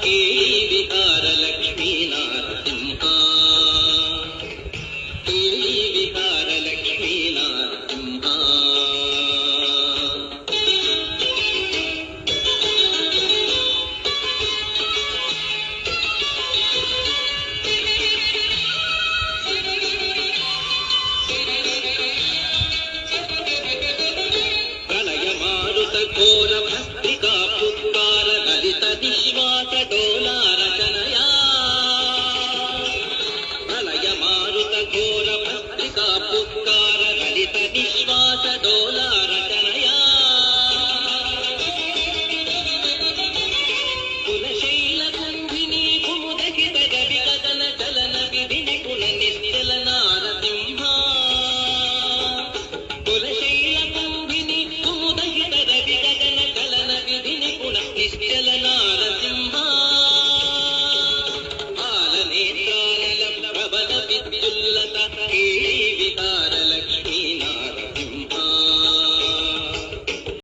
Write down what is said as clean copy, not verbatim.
ಕೇಳಿ ವಿಹಾರ ಲಕ್ಷ್ಮೀ ನರಸಿಂಹ, ಕೇಳಿ ವಿಹಾರ ಲಕ್ಷ್ಮೀ ನರಸಿಂಹ. ಪ್ರಳಯ ಮಾರುತ ಘೋರ ಭಸ್ತ್ರಿಕಾ ಪುತ್ಕಾರ ಲಲಿತ ನಿಶ್ವಾಸ ಡೋಲಾ